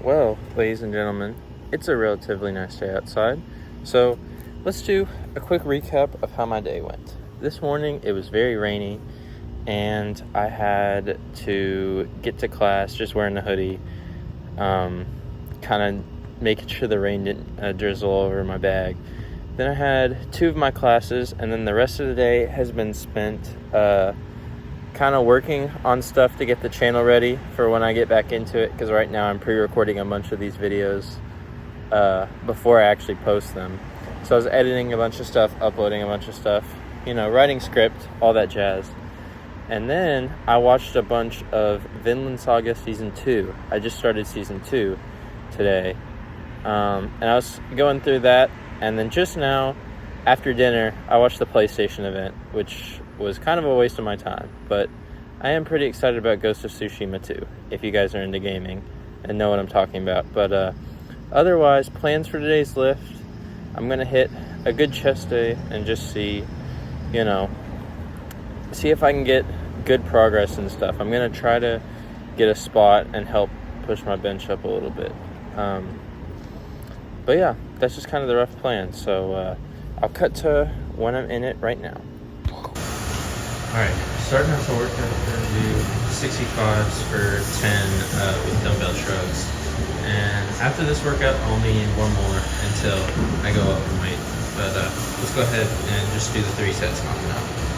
Well, ladies and gentlemen, it's a relatively nice day outside, so let's do a quick recap of how my day went. This morning, it was very rainy, and I had to get to class just wearing a hoodie, kind of making sure the rain didn't drizzle over my bag. Then I had 2 of my classes, and then the rest of the day has been spent kind of working on stuff to get the channel ready for when I get back into it, because right now I'm pre-recording a bunch of these videos before I actually post them. So I was editing a bunch of stuff, uploading a bunch of stuff, writing script, all that jazz. And then I watched a bunch of Vinland Saga Season 2. I just started Season 2 today. And I was going through that, and then just now, after dinner, I watched the PlayStation event, which was kind of a waste of my time, but I am pretty excited about Ghost of Tsushima 2, if you guys are into gaming and know what I'm talking about. But otherwise, plans for today's lift, I'm going to hit a good chest day and just see if I can get good progress and stuff. I'm going to try to get a spot and help push my bench up a little bit. But yeah, that's just kind of the rough plan. So I'll cut to when I'm in it right now. Alright, starting off the workout, we're going to do 65s for 10 with dumbbell shrugs. And after this workout, I'll only need 1 more until I go up in weight. But let's go ahead and just do the 3 sets, knock them out.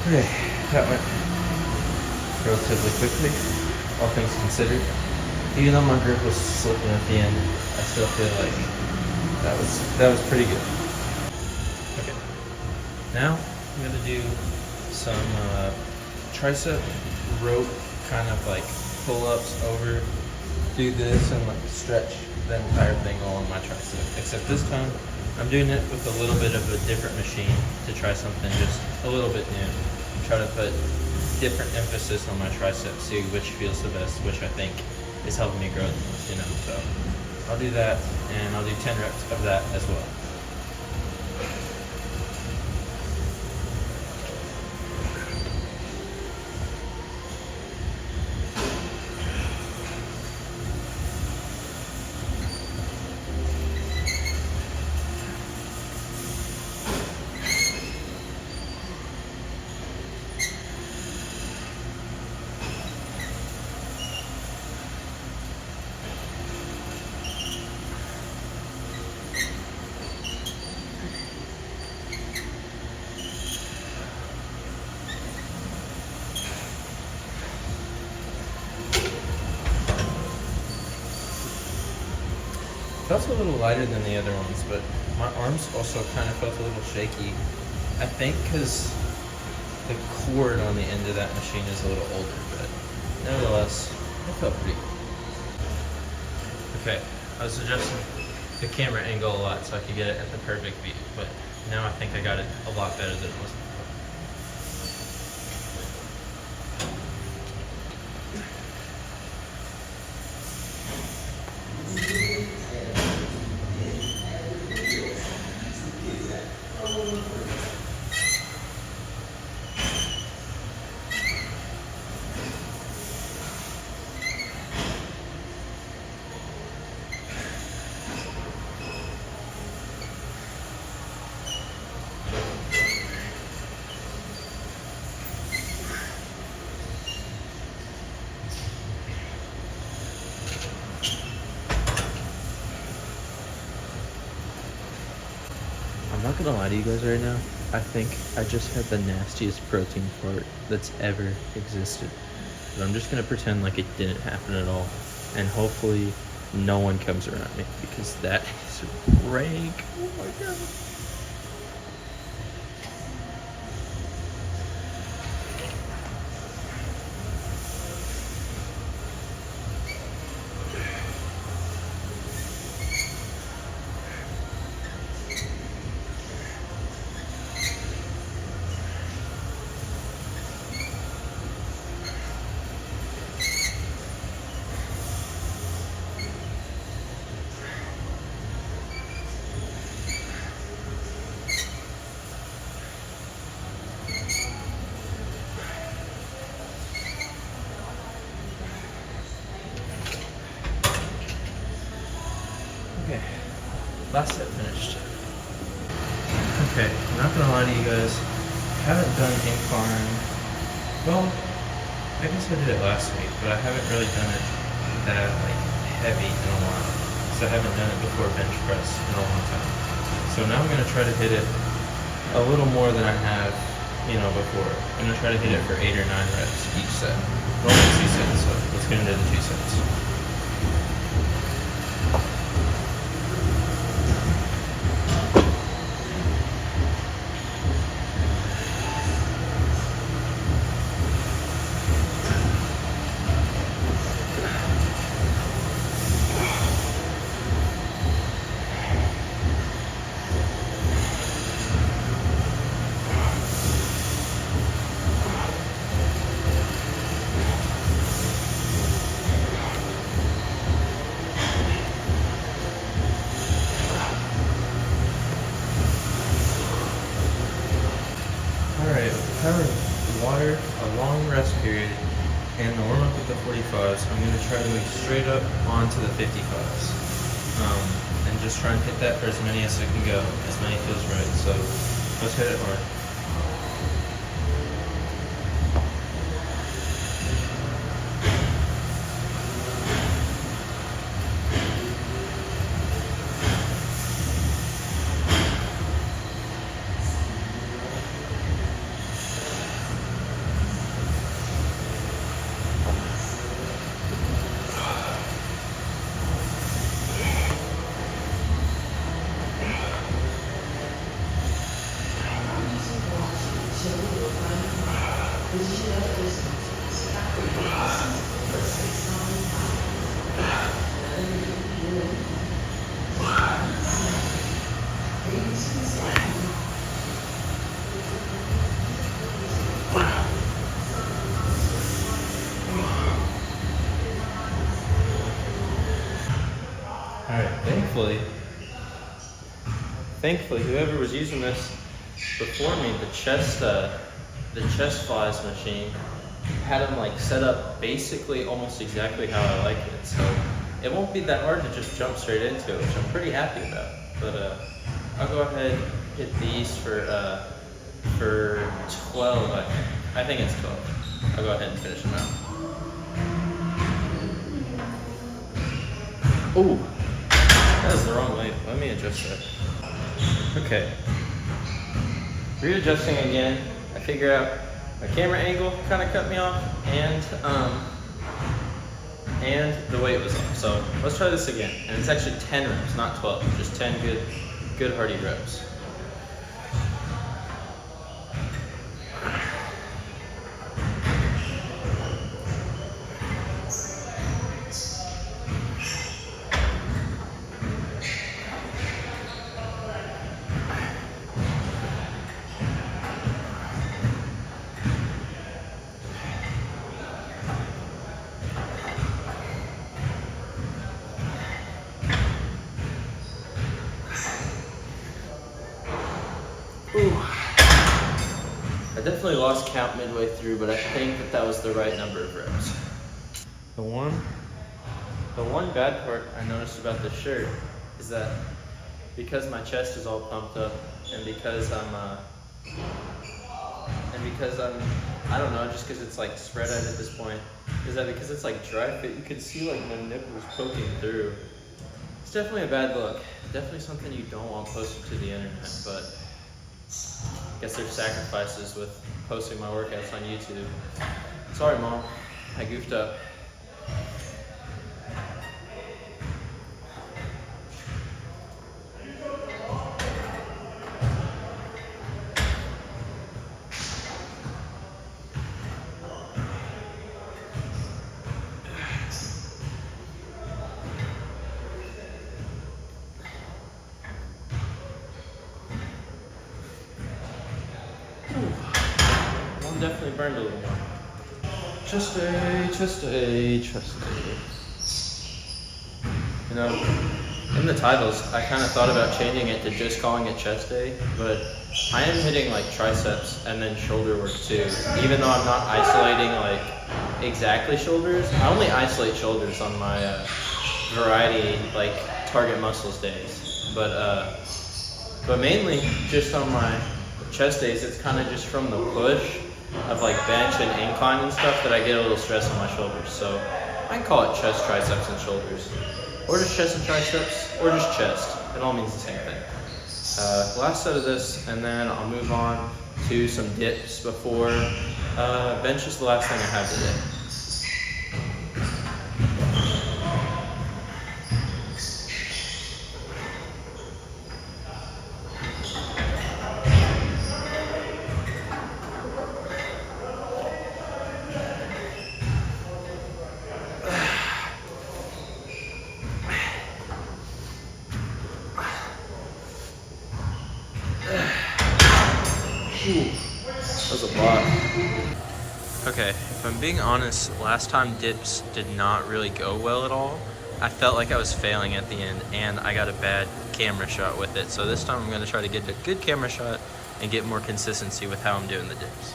Okay, that went relatively quickly, all things considered. Even though my grip was slipping at the end, I still feel like that was pretty good. Okay, now I'm gonna do some tricep rope kind of like pull-ups over. Do this and like stretch the entire thing all on my tricep. Except this time, I'm doing it with a little bit of a different machine to try something just a little bit new. Try to put different emphasis on my triceps, see which feels the best, which I think is helping me grow the most, So I'll do that, and I'll do 10 reps of that as well. Felt a little lighter than the other ones, but my arms also kind of felt a little shaky. I think because the cord on the end of that machine is a little older, but nevertheless, it felt pretty good. Okay, I was adjusting the camera angle a lot so I could get it at the perfect view, but now I think I got it a lot better than it was before. I'm not gonna lie to you guys right now. I think I just had the nastiest protein fart that's ever existed. But I'm just gonna pretend like it didn't happen at all. And hopefully no one comes around me because that is rank. Oh my god. Okay, last set finished. Okay, I'm not gonna lie to you guys. Haven't done incline. Well, I guess I did it last week, but I haven't really done it that like heavy in a while. So I haven't done it before bench press in a long time. So now I'm gonna try to hit it a little more than I have, before. I'm gonna try to hit it for 8 or 9 reps each set. Only 2 sets, so let's get into the 2 sets. Alright, cover water, a long rest period, and the warm up with the 45s. I'm going to try to move straight up onto the 55s. And just try and hit that for as many as I can go, as many feels right. So let's hit it hard. Alright, thankfully, whoever was using this before me, the chest flies machine, had them like set up basically almost exactly how I like it. So it won't be that hard to just jump straight into it, which I'm pretty happy about. But I'll go ahead and hit these for 12, I think. I think it's 12. I'll go ahead and finish them out. Ooh, that was the wrong way. Let me adjust that. Okay. Readjusting again. I figure out my camera angle kind of cut me off, and the weight was off. So let's try this again. And it's actually 10 reps, not 12. Just 10 good hearty reps. definitely lost count midway through, but I think that was the right number of reps. The one bad part I noticed about this shirt is that because my chest is all pumped up and because I don't know, just because it's like spread out at this point, is that because it's like dry fit, you can see like my nipples poking through. It's definitely a bad look. Definitely something you don't want posted to the internet, but I guess there's sacrifices with posting my workouts on YouTube. Sorry, Mom. I goofed up. One definitely burned a little more. Chest day, chest day, chest day. You know, in the titles, I kind of thought about changing it to just calling it chest day, but I am hitting like triceps and then shoulder work too. Even though I'm not isolating like exactly shoulders, I only isolate shoulders on my variety like target muscles days. But mainly just on my chest days, it's kind of just from the push of like bench and incline and stuff that I get a little stress on my shoulders. So I can call it chest, triceps, and shoulders. Or just chest and triceps, or just chest. It all means the same thing. Last set of this, and then I'll move on to some dips before bench is the last thing I have today. That was a lot. Okay, if I'm being honest, last time dips did not really go well at all. I felt like I was failing at the end, and I got a bad camera shot with it. So this time I'm going to try to get a good camera shot and get more consistency with how I'm doing the dips.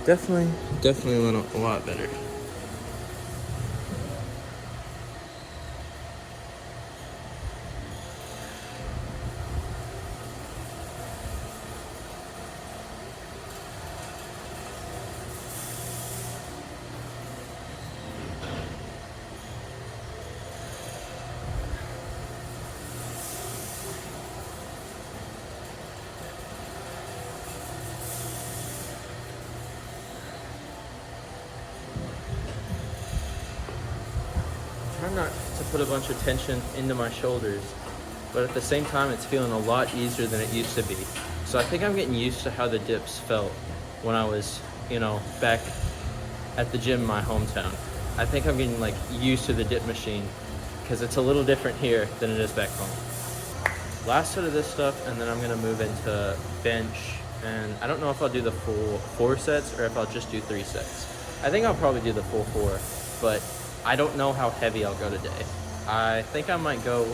Definitely a lot better. Trying not to put a bunch of tension into my shoulders, but at the same time it's feeling a lot easier than it used to be. So I think I'm getting used to how the dips felt when I was, back at the gym in my hometown. I think I'm getting like used to the dip machine because it's a little different here than it is back home. Last set of this stuff, and then I'm gonna move into bench, and I don't know if I'll do the full 4 sets or if I'll just do 3 sets. I think I'll probably do the full 4, but I don't know how heavy I'll go today. I think I might go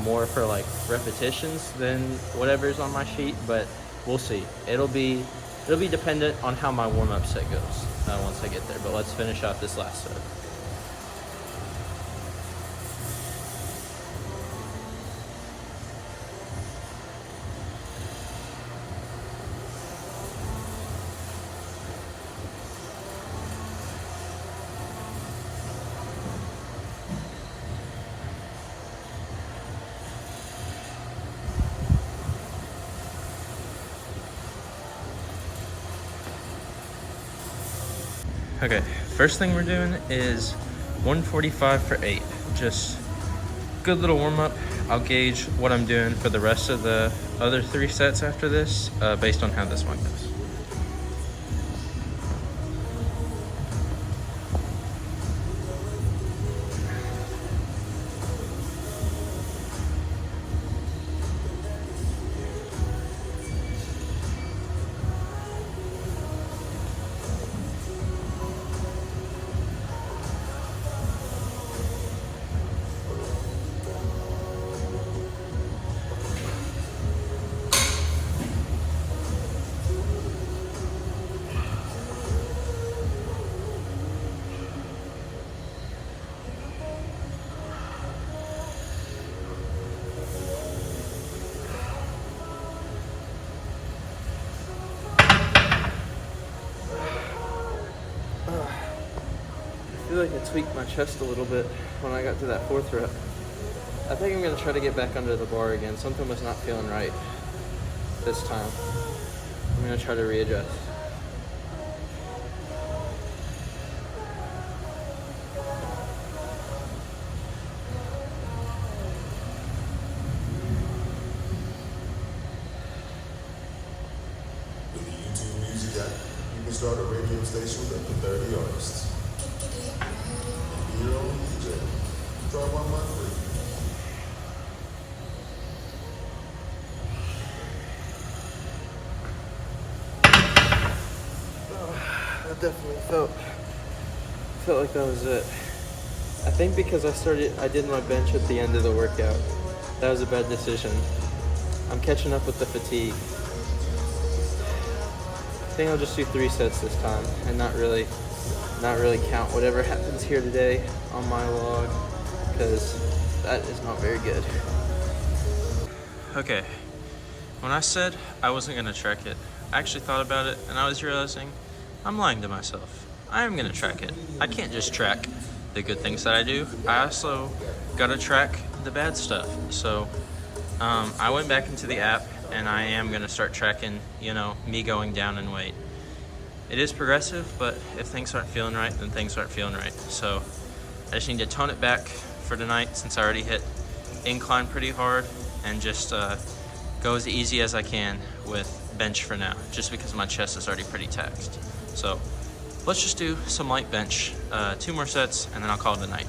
more for like repetitions than whatever's on my sheet, but we'll see. It'll be dependent on how my warm-up set goes once I get there. But let's finish out this last set. Okay, first thing we're doing is 145 for 8. Just good little warm-up. I'll gauge what I'm doing for the rest of the other 3 sets after this, based on how this one goes. I feel like I tweaked my chest a little bit when I got to that 4th rep. I think I'm gonna try to get back under the bar again. Something was not feeling right this time. I'm gonna try to readjust. With the YouTube Music app, you can start a radio station with up to 30 artists. And be your own DJ. Try 1 month free. That definitely felt like that was it. I think because I did my bench at the end of the workout. That was a bad decision. I'm catching up with the fatigue. I think I'll just do 3 sets this time and not really count whatever happens here today on my log, because that is not very good. Okay, when I said I wasn't gonna track it, I actually thought about it and I was realizing I'm lying to myself. I am gonna track it. I can't just track the good things that I do. I also gotta track the bad stuff. So I went back into the app and I am gonna start tracking, me going down in weight. It is progressive, but if things aren't feeling right, then things aren't feeling right. So I just need to tone it back for tonight, since I already hit incline pretty hard, and just go as easy as I can with bench for now, just because my chest is already pretty taxed. So let's just do some light bench, 2 more sets, and then I'll call it a night.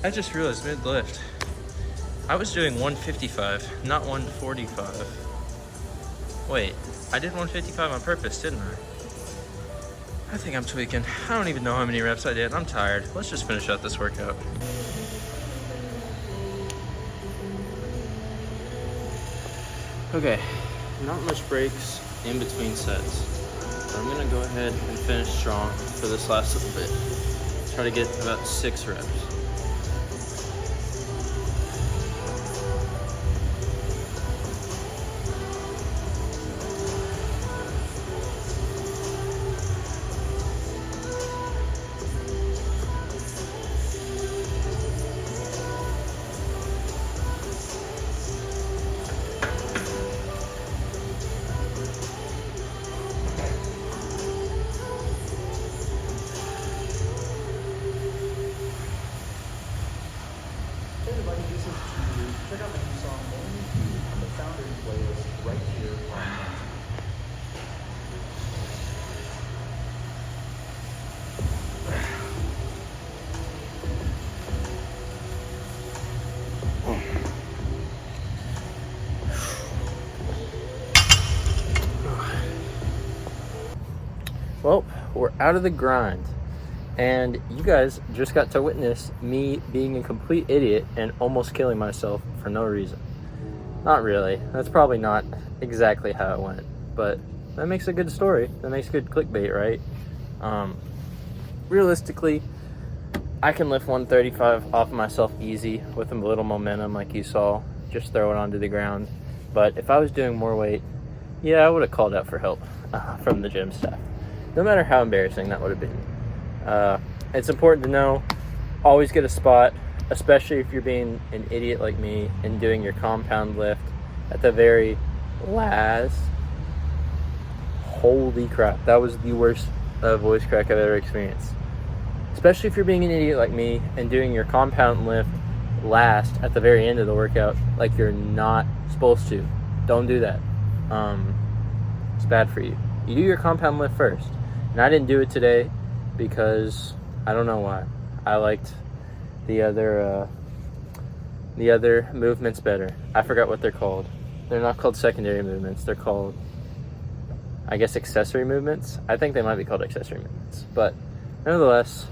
I just realized mid-lift, I was doing 155, not 145. Wait, I did 155 on purpose, didn't I? I think I'm tweaking. I don't even know how many reps I did. I'm tired. Let's just finish out this workout. Okay, not much breaks in between sets. But I'm gonna go ahead and finish strong for this last little bit. Try to get about 6 reps. Well, we're out of the grind. And you guys just got to witness me being a complete idiot and almost killing myself for no reason. Not really. That's probably not exactly how it went. But that makes a good story. That makes good clickbait, right? Realistically, I can lift 135 off of myself easy with a little momentum like you saw. Just throw it onto the ground. But if I was doing more weight, yeah, I would have called out for help from the gym staff. No matter how embarrassing that would have been. It's important to know, always get a spot, especially if you're being an idiot like me and doing your compound lift at the very last. Holy crap, that was the worst voice crack I've ever experienced. Especially if you're being an idiot like me and doing your compound lift last at the very end of the workout like you're not supposed to. Don't do that. It's bad for you. You do your compound lift first. And I didn't do it today because I don't know why. I liked the other movements better. I forgot what they're called. They're not called secondary movements. They're called, I guess, accessory movements. I think they might be called accessory movements. But nevertheless,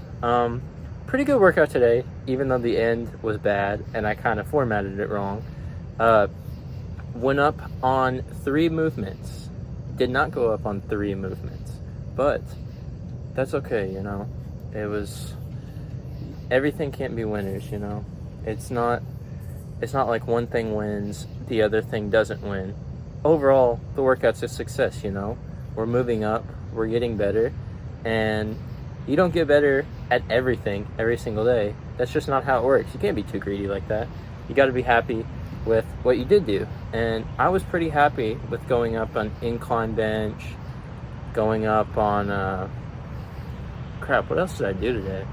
pretty good workout today, even though the end was bad and I kind of formatted it wrong. Went up on 3 movements. Did not go up on 3 movements. But that's okay, you know. It was, everything can't be winners, you know. It's not like one thing wins, the other thing doesn't win. Overall, the workout's a success, you know. We're moving up, we're getting better, and you don't get better at everything every single day. That's just not how it works. You can't be too greedy like that. You got to be happy with what you did do. And I was pretty happy with going up on incline bench, going up on crap, what else did I do today?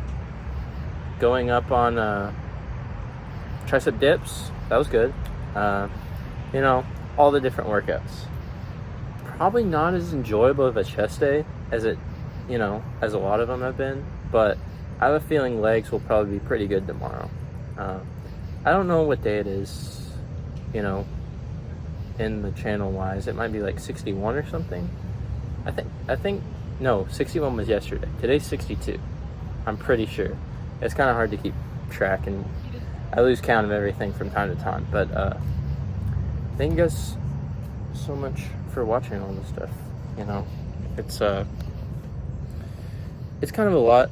Going up on tricep dips. That was good. You know, all the different workouts. Probably not as enjoyable of a chest day as it, you know, as a lot of them have been, but I have a feeling legs will probably be pretty good tomorrow. I don't know what day it is, you know, in the channel wise. It might be like 61 or something. I think no, 61 was yesterday. Today's 62. I'm pretty sure. It's kind of hard to keep track, and I lose count of everything from time to time. But thank you guys so much for watching all this stuff. You know, it's kind of a lot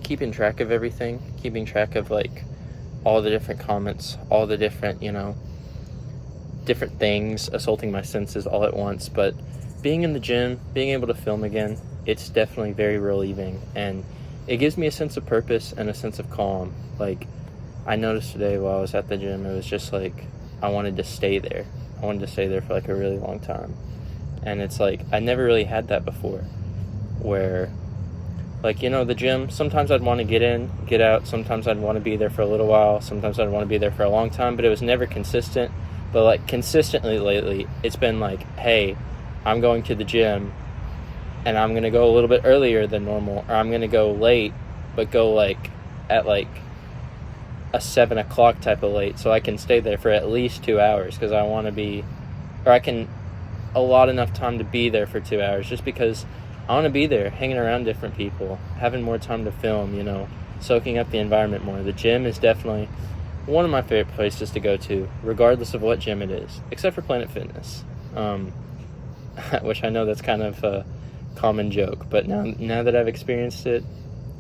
keeping track of everything, keeping track of like all the different comments, all the different, you know, different things assaulting my senses all at once. But being in the gym, being able to film again, it's definitely very relieving, and it gives me a sense of purpose and a sense of calm. Like, I noticed today while I was at the gym, it was just like I wanted to stay there. I wanted to stay there for like a really long time. And it's like I never really had that before, where, like, you know, the gym, sometimes I'd want to get in, get out, sometimes I'd want to be there for a little while, sometimes I'd want to be there for a long time, but it was never consistent. But like consistently lately, it's been like, hey, I'm going to the gym and I'm going to go a little bit earlier than normal, or I'm going to go late, but go like at like a 7 o'clock type of late, so I can stay there for at least 2 hours, because I want to be, or I can allot enough time to be there for 2 hours, just because I want to be there, hanging around different people, having more time to film, you know, soaking up the environment more. The gym is definitely one of my favorite places to go to, regardless of what gym it is, except for Planet Fitness, which I know that's kind of a common joke, but now that I've experienced it,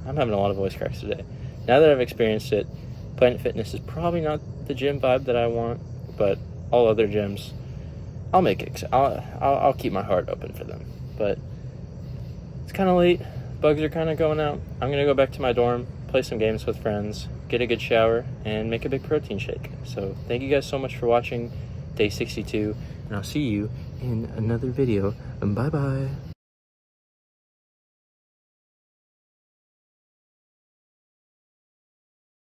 I'm having a lot of voice cracks today. Now that I've experienced it, Planet Fitness is probably not the gym vibe that I want, but all other gyms, I'll make it. I'll keep my heart open for them. But it's kind of late. Bugs are kind of going out. I'm gonna go back to my dorm, play some games with friends, get a good shower, and make a big protein shake. So thank you guys so much for watching day 62, and I'll see you in another video. Bye bye.